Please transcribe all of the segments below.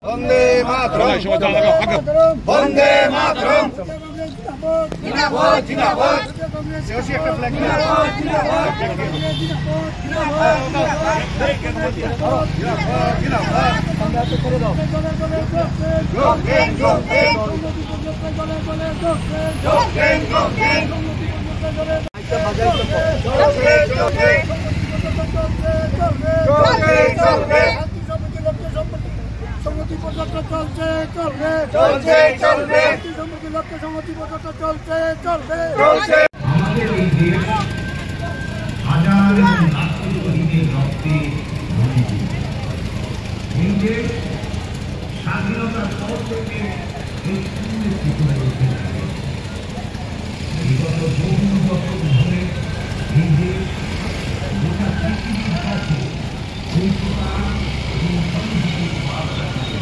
বন্দে মাতরম, বন্দে মাতরম, জিন্দাবাদ জিন্দাবাদ। একটা ফ্ল্যাগ জিন্দাবাদ জিন্দাবাদ জিন্দাবাদ। জোকেন জোকেন জোকেন জোকেন সংহতি পদযাত্রা চলছে চলবে চলছে চলবে সংহতি লক্ষ্যে সংহতি পদযাত্রা চলছে চলবে চলছে। আমাদের এই দেশ হাজার এবং লাখো শহীদের রক্তে ভরিত। এই দেশ স্বাধীনতার পর থেকে এই সুনিশ্চিত হয়ে উঠে থাকে। বিগত বহু বছর ধরে এই দেশ গোটা পৃথিবীর কাছে ঐক্যতা এবং সংহতির বার্তা দিয়ে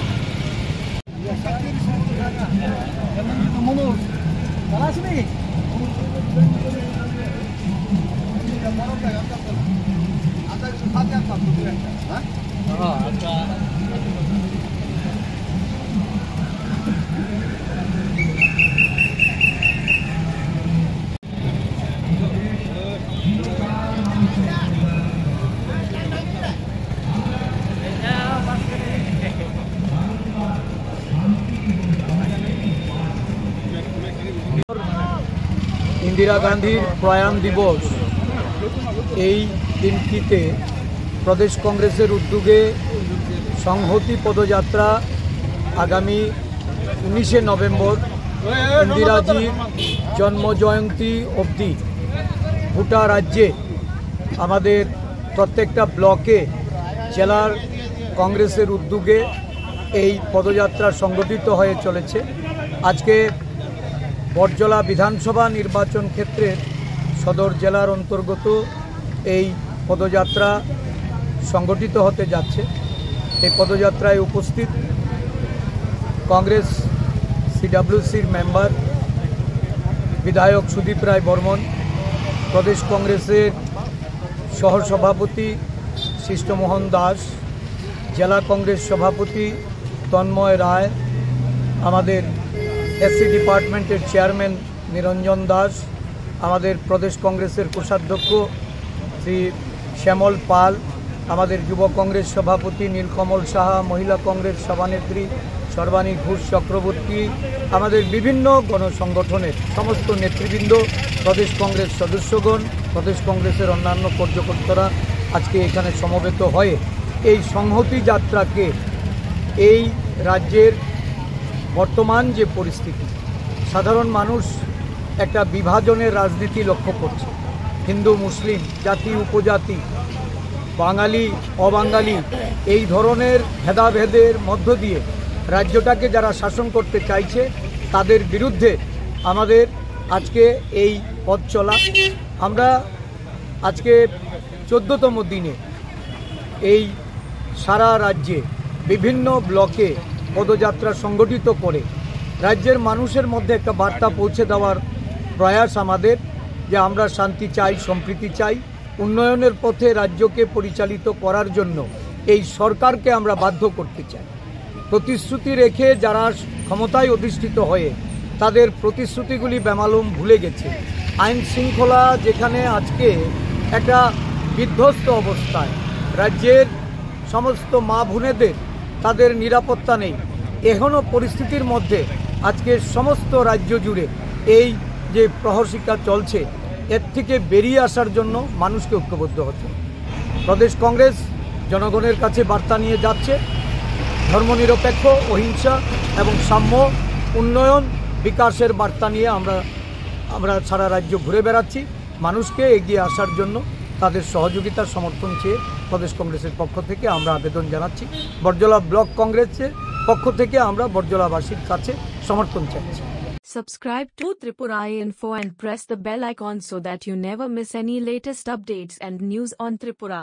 ইন্দিরা গান্ধীর প্রয়াণ দিবস এই দিনটিতে প্রদেশ কংগ্রেসের উদ্যোগে সংহতি পদযাত্রা আগামী 19শে নভেম্বর ইন্দিরাজির জন্মজয়ন্তী অবধি গোটা রাজ্যে আমাদের প্রত্যেকটা ব্লকে জেলার কংগ্রেসের উদ্যোগে এই পদযাত্রা সংগঠিত হয়ে চলেছে। আজকে বড়জলা বিধানসভা নির্বাচন ক্ষেত্রের সদর জেলার অন্তর্গত এই পদযাত্রা সংগঠিত হতে যাচ্ছে। এই পদযাত্রায় উপস্থিত কংগ্রেস সিডব্লিউসির মেম্বার বিধায়ক সুদীপ রায় বর্মন, প্রদেশ কংগ্রেসের সহসভাপতি সৃষ্টমোহন দাস, জেলা কংগ্রেস সভাপতি তন্ময় রায়, আমাদের এসসি ডিপার্টমেন্টের চেয়ারম্যান নিরঞ্জন দাস, আমাদের প্রদেশ কংগ্রেসের কোষাধ্যক্ষ শ্রী শ্যামল পাল, আমাদের যুব কংগ্রেস সভাপতি নীলকমল সাহা, মহিলা কংগ্রেস সভানেত্রী সর্বাণী ঘোষ চক্রবর্তী, আমাদের বিভিন্ন গণসংগঠনের সমস্ত নেতৃবৃন্দ, প্রদেশ কংগ্রেস সদস্যগণ, প্রদেশ কংগ্রেসের অন্যান্য কার্যকর্তারা আজকে এখানে সমবেত হয়ে এই সংহতি যাত্রাকে এই রাজ্যের বর্তমান যে পরিস্থিতি, সাধারণ মানুষ একটা বিভাজনের রাজনীতি লক্ষ্য করছে। হিন্দু মুসলিম, জাতি উপজাতি, বাঙালি অবাঙালি, এই ধরনের ভেদাভেদের মধ্য দিয়ে রাজ্যটাকে যারা শাসন করতে চাইছে তাদের বিরুদ্ধে আমাদের আজকে এই পথ চলা। আমরা আজকে 14তম দিনে এই সারা রাজ্যে বিভিন্ন ব্লকে পদযাত্রা সংগঠিত করে রাজ্যের মানুষের মধ্যে একটা বার্তা পৌঁছে দেওয়ার প্রয়াস আমাদের, যে আমরা শান্তি চাই, সম্প্রীতি চাই, উন্নয়নের পথে রাজ্যকে পরিচালিত করার জন্য এই সরকারকে আমরা বাধ্য করতে চাই। প্রতিশ্রুতি রেখে যারা ক্ষমতায় অধিষ্ঠিত হয়ে তাদের প্রতিশ্রুতিগুলি বেমালুম ভুলে গেছে। আইন শৃঙ্খলা যেখানে আজকে একটা বিধ্বস্ত অবস্থায়, রাজ্যের সমস্ত মা বোনেদের তাদের নিরাপত্তা নেই, এখনও পরিস্থিতির মধ্যে আজকে সমস্ত রাজ্য জুড়ে এই যে প্রহরশিক্ষা চলছে, এর থেকে বেরিয়ে আসার জন্য মানুষকে ঐক্যবদ্ধ হতে। প্রদেশ কংগ্রেস জনগণের কাছে বার্তা নিয়ে যাচ্ছে, ধর্মনিরপেক্ষ, অহিংসা এবং সাম্য, উন্নয়ন, বিকাশের বার্তা নিয়ে আমরা সারা রাজ্য ঘুরে বেড়াচ্ছি। মানুষকে এগিয়ে আসার জন্য তাদের সহযোগিতার সমর্থন চেয়ে প্রদেশ কংগ্রেসের পক্ষ থেকে আমরা আবেদন জানাচ্ছি। বড়জলা ব্লক কংগ্রেসের পক্ষ থেকে আমরা বড়জলাবাসীর কাছে সমর্থন চাইছি। Subscribe to Tripura Info and press the bell icon so that you never miss any latest updates and news on Tripura.